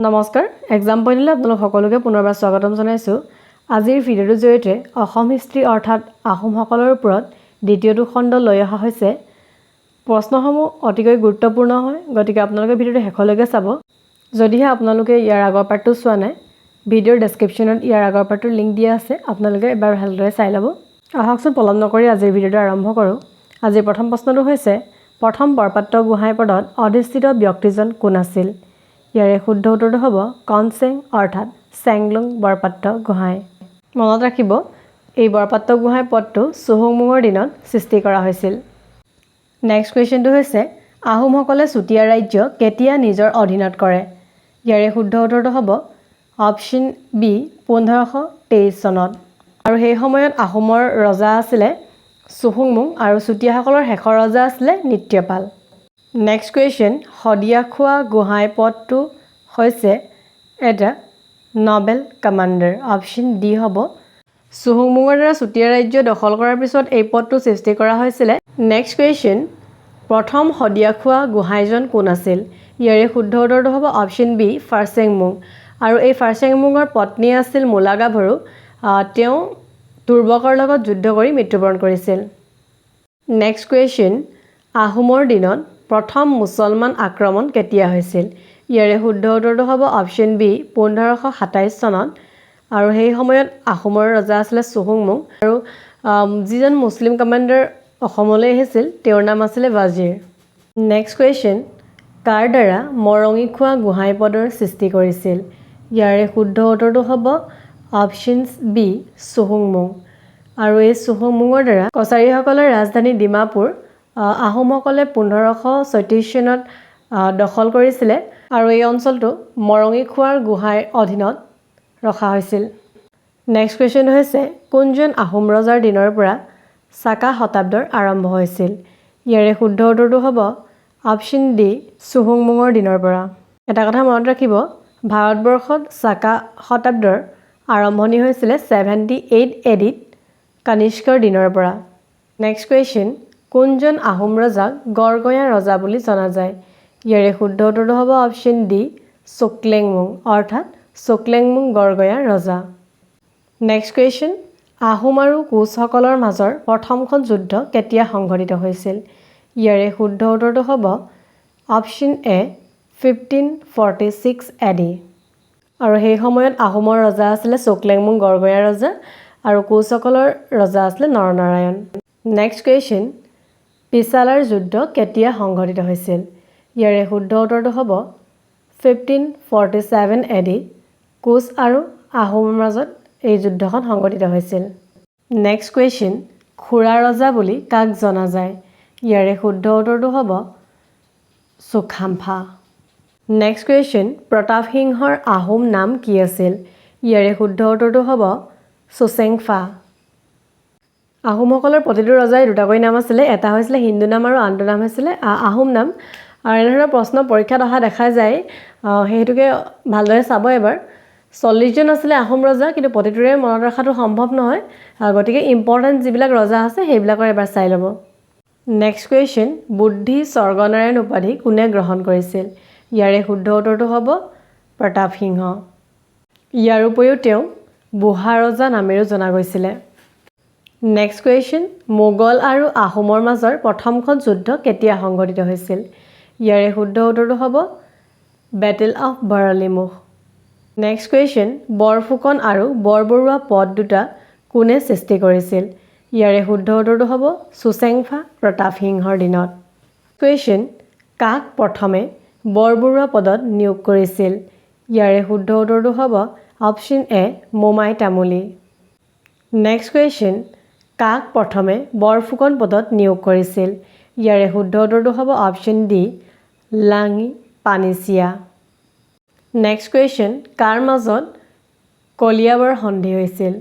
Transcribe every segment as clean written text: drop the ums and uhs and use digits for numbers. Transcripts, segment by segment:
নমস্কাৰ এক্সাম পইণ্টলৈ আপোনালোক সকলোকে পুনৰবাৰ স্বাগতম জনাইছোঁ আজিৰ ভিডিঅ'টোৰ জৰিয়তে অসম হিষ্ট্ৰী অৰ্থাৎ আহোমসকলৰ ওপৰত দ্বিতীয়টো খণ্ড লৈ অহা হৈছে প্ৰশ্নসমূহ অতিকৈ গুৰুত্বপূৰ্ণ হয় গতিকে আপোনালোকে ভিডিঅ'টো শেষলৈকে চাব যদিহে আপোনালোকে ইয়াৰ আগৰ পাৰ্টটো চোৱা নাই ভিডিঅ'ৰ ডেছক্ৰিপশ্যনত ইয়াৰ আগৰ পাৰ্টৰ লিংক দিয়া আছে আপোনালোকে এবাৰ ভালদৰে চাই ল'ব আহকচোন পলম নকৰি আজিৰ ভিডিঅ'টো আৰম্ভ কৰোঁ আজিৰ প্ৰথম প্ৰশ্নটো হৈছে প্ৰথম বৰপাত্ৰ গোহাঁই পদত অধিষ্ঠিত ব্যক্তিজন কোন আছিল ইয়াৰে শুদ্ধ উত্তৰটো হ'ব কনচেং অৰ্থাৎ চেংলুং বৰপাত্ৰ গোহাঁই মনত ৰাখিব এই বৰপাত্ৰ গোহাঁই পদটো চুহুংমুঙৰ দিনত সৃষ্টি কৰা হৈছিল নেক্সট কুৱেশ্যনটো হৈছে আহোমসকলে চুতীয়া ৰাজ্য কেতিয়া নিজৰ অধীনত কৰে ইয়াৰে শুদ্ধ উত্তৰটো হ'ব অপশ্যন বি 1523 চনত আৰু সেই সময়ত আহোমৰ ৰজা আছিলে চুহুংমুং আৰু চুতীয়াসকলৰ শেষৰ ৰজা আছিলে নিত্যপাল নেক্সট কুৱেশ্যন শদিয়াখোৱা গোহাঁই পদটো হৈছে এটা নবেল কমাণ্ডাৰ অপশ্যন ডি হ'ব চুহুংমুঙৰ দ্বাৰা চুতীয়া ৰাজ্য দখল কৰাৰ পিছত এই পদটো সৃষ্টি কৰা হৈছিলে নেক্সট কুৱেশ্যন প্ৰথম শদিয়াখোৱা গোহাঁইজন কোন আছিল ইয়াৰে শুদ্ধ উত্তৰটো হ'ব অপশ্যন বি ফাৰচেংমুং আৰু এই ফাৰচেংমুঙৰ পত্নী আছিল মূলাগাভৰু তেওঁ তুৰ্বকৰ লগত যুদ্ধ কৰি মৃত্যুবৰণ কৰিছিল নেক্সট কুৱেশ্যন আহোমৰ দিনত প্ৰথম মুছলমান আক্ৰমণ কেতিয়া হৈছিল ইয়াৰে শুদ্ধ উত্তৰটো হ'ব অপশ্যন বি 1527 চনত আৰু সেই সময়ত আহোমৰ ৰজা আছিলে চুহুংমুং আৰু যিজন মুছলিম কমাণ্ডাৰ অসমলৈ আহিছিল তেওঁৰ নাম আছিলে ৱাজিৰ নেক্সট কুৱেশ্যন কাৰ দ্বাৰা মৰঙীখোৱা গোহাঁই পদৰ সৃষ্টি কৰিছিল ইয়াৰে শুদ্ধ উত্তৰটো হ'ব অপশ্যন বি চুহুংমুং আৰু এই চুহুংমুঙৰ দ্বাৰা কছাৰীসকলৰ ৰাজধানী ডিমাপুৰ আহোমসকলে 1536 চনত দখল কৰিছিলে আৰু এই অঞ্চলটো মৰঙীখোৱাৰ গোহাঁইৰ অধীনত ৰখা হৈছিল নেক্সট কুৱেশ্যন হৈছে কোনজন আহোম ৰজাৰ দিনৰ পৰা চাকা শতাব্দৰ আৰম্ভ হৈছিল ইয়াৰে শুদ্ধ উত্তৰটো হ'ব অপশ্যন ডি চুহুংমুঙৰ দিনৰ পৰা এটা কথা মনত ৰাখিব ভাৰতবৰ্ষত চাকা শতাব্দৰ আৰম্ভণি হৈছিলে 78 এডিত কনিষ্কৰ দিনৰ পৰা নেক্সট কুৱেশ্যন কোনজন আহোম ৰজাক গড়গঞা ৰজা বুলি জনা যায় ইয়াৰে শুদ্ধ উত্তৰটো হ'ব অপশ্যন ডি চুকলেংমুং অৰ্থাৎ চুকলেংমুং গড়গঞা ৰজা নেক্সট কুৱেশ্যন আহোম আৰু কোচসকলৰ মাজৰ প্ৰথমখন যুদ্ধ কেতিয়া সংঘটিত হৈছিল ইয়াৰে শুদ্ধ উত্তৰটো হ'ব অপশ্যন এ 1546 এডি আৰু সেই সময়ত আহোমৰ ৰজা আছিলে চুকলেংমুং গড়গঞা ৰজা আৰু কোচসকলৰ ৰজা আছিলে নৰনাৰায়ণ নেক্সট কুৱেশ্যন পিছালাৰ যুদ্ধ কেতিয়া সংঘটিত হৈছিল ইয়াৰে শুদ্ধ উত্তৰটো হ'ব 1547 এডি কোচ আৰু আহোমৰ মাজত এই যুদ্ধখন সংঘটিত হৈছিল নেক্সট কুৱেশ্যন খুৰা ৰজা বুলি কাক জনা যায় ইয়াৰে শুদ্ধ উত্তৰটো হ'ব চুখাম্ফা নেক্সট কুৱেশ্যন প্ৰতাপ সিংহৰ আহোম নাম কি আছিল ইয়াৰে শুদ্ধ উত্তৰটো হ'ব চুচেংফা আহোমসকলৰ প্ৰতিটো ৰজাই দুটাকৈ নাম আছিলে এটা হৈছিলে হিন্দু নাম আৰু আনটো নাম হৈছিলে আহোম নাম আৰু এনেধৰণৰ প্ৰশ্ন পৰীক্ষাত অহা দেখা যায় সেইটোকে ভালদৰে চাব এবাৰ 40 জন আছিলে আহোম ৰজা কিন্তু প্ৰতিটোৰে মনত ৰখাটো সম্ভৱ নহয় গতিকে ইম্পৰ্টেণ্ট যিবিলাক ৰজা আছে সেইবিলাকৰ এবাৰ চাই ল'ব নেক্সট কুৱেশ্যন বুদ্ধি স্বৰ্গনাৰায়ণ উপাধি কোনে গ্ৰহণ কৰিছিল ইয়াৰে শুদ্ধ উত্তৰটো হ'ব প্ৰতাপ সিংহ ইয়াৰ উপৰিও তেওঁ বুঢ়া ৰজা নামেৰেও জনা গৈছিলে নেক্সট কুৱেশ্যন মোগল আৰু আহোমৰ মাজৰ প্ৰথমখন যুদ্ধ কেতিয়া সংঘটিত হৈছিল ইয়াৰে শুদ্ধ উত্তৰটো হ'ব battle of Bharalimukh next question Borphukan আৰু বৰবৰুৱা পদ দুটা কোনে সৃষ্টি কৰিছিল ইয়াৰে শুদ্ধ উত্তৰটো হ'ব চুচেংফা প্ৰতাপ সিংহৰ দিনত কুৱেশ্যন কাক প্ৰথমে বৰবৰুৱা পদত নিয়োগ কৰিছিল ইয়াৰে শুদ্ধ উত্তৰটো হ'ব option A Momai Tamuli next question কাক প্ৰথমে বৰফুকন পদত নিয়োগ কৰিছিল ইয়াৰে শুদ্ধ উত্তৰটো হ'ব অপশ্যন ডি লাঙি পানীচিয়া নেক্সট কুৱেশ্যন কাৰ মাজত কলিয়াবৰ সন্ধি হৈছিল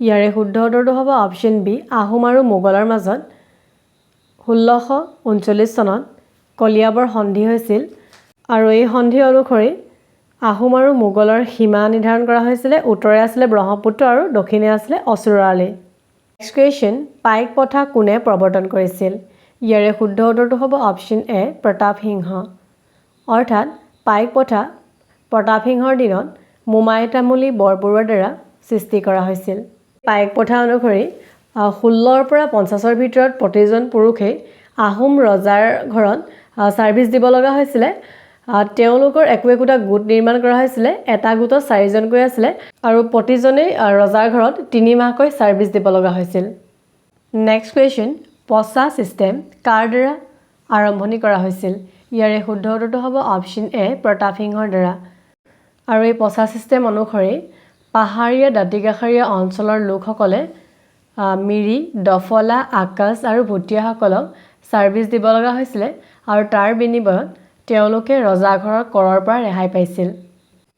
ইয়াৰে শুদ্ধ উত্তৰটো হ'ব অপশ্যন বি আহোম আৰু মোগলৰ মাজত 1639 চনত কলিয়াবৰ সন্ধি হৈছিল আৰু এই সন্ধি অনুসৰি আহোম আৰু মোগলৰ সীমা নিৰ্ধাৰণ কৰা হৈছিলে উত্তৰে আছিলে ব্ৰহ্মপুত্ৰ আৰু দক্ষিণে আছিলে অচুৰালি নেক্সট কুৱেশ্যন পাইক প্ৰথা কোনে প্ৰৱৰ্তন কৰিছিল ইয়াৰে শুদ্ধ উত্তৰটো হ'ব অপশ্যন এ প্ৰতাপ সিংহ অৰ্থাৎ পাইক প্ৰথা প্ৰতাপ সিংহৰ দিনত মোমাই তামুলী বৰবৰুৱাৰ দ্বাৰা সৃষ্টি কৰা হৈছিল। পাইক প্ৰথা অনুসৰি 16ৰ পৰা 50ৰ ভিতৰত প্ৰতিজন পুৰুষেই আহোম ৰজাৰ ঘৰত ছাৰ্ভিচ দিব লগা হৈছিলে। তেওঁলোকৰ একোটা গোট নিৰ্মাণ কৰা হৈছিলে। এটা গোটত 4জনকৈ আছিলে আৰু প্ৰতিজনেই ৰজাৰ ঘৰত 3 মাহকৈ ছাৰ্ভিচ দিব লগা হৈছিল। নেক্সট কুৱেশ্যন, পচা ছিষ্টেম কাৰ দ্বাৰা আৰম্ভণি কৰা হৈছিল? ইয়াৰে শুদ্ধ উত্তৰটো হ'ব অপশ্যন এ প্ৰতাপ সিংহৰ দ্বাৰা। আৰু এই পচা ছিষ্টেম অনুসৰি পাহাৰীয়া দাঁতিকাষৰীয়া অঞ্চলৰ লোকসকলে মিৰি, দফলা, আকাশ আৰু ভুটীয়াসকলক ছাৰ্ভিচ দিব লগা হৈছিলে আৰু তাৰ বিনিময়ত তেওঁলোকে ৰজাঘৰৰ কৰৰ পৰা ৰেহাই পাইছিল।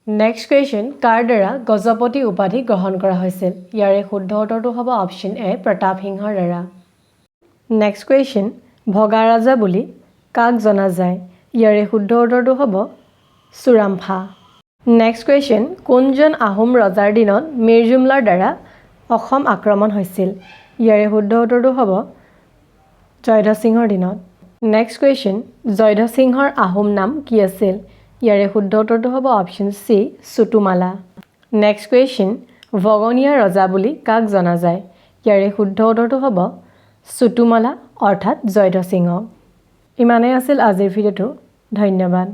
নেক্সট কুৱেশ্যন, কাৰ দ্বাৰা গজপতি উপাধি গ্ৰহণ কৰা হৈছিল? ইয়াৰে শুদ্ধ উত্তৰটো হ'ব অপশ্যন এ প্ৰতাপ সিংহৰ দ্বাৰা। নেক্সট কুৱেশ্যন, ভগা ৰাজা বুলি কাক জনা যায়? ইয়াৰে শুদ্ধ উত্তৰটো হ'ব চুৰামফা। নেক্সট কুৱেশ্যন, কোনজন আহোম ৰজাৰ দিনত মিৰ জুমলাৰ দ্বাৰা অসম আক্ৰমণ হৈছিল? ইয়াৰে শুদ্ধ উত্তৰটো হ'ব জয়ধ্বজ দিনত। নেক্সট কুৱেশ্যন, জয়ধ্বজ সিংহৰ আহোম নাম কি আছিল? ইয়াৰে শুদ্ধ উত্তৰটো হ'ব অপশ্যন চি চুতুমালা। নেক্সট কুৱেশ্যন, ভগনীয়া ৰজা বুলি কাক জনা যায়? ইয়াৰে শুদ্ধ উত্তৰটো হ'ব চুতুমালা অৰ্থাৎ জয়ধ্বজ সিংহ। ইমানেই আছিল আজিৰ ভিডিঅ'টো। ধন্যবাদ।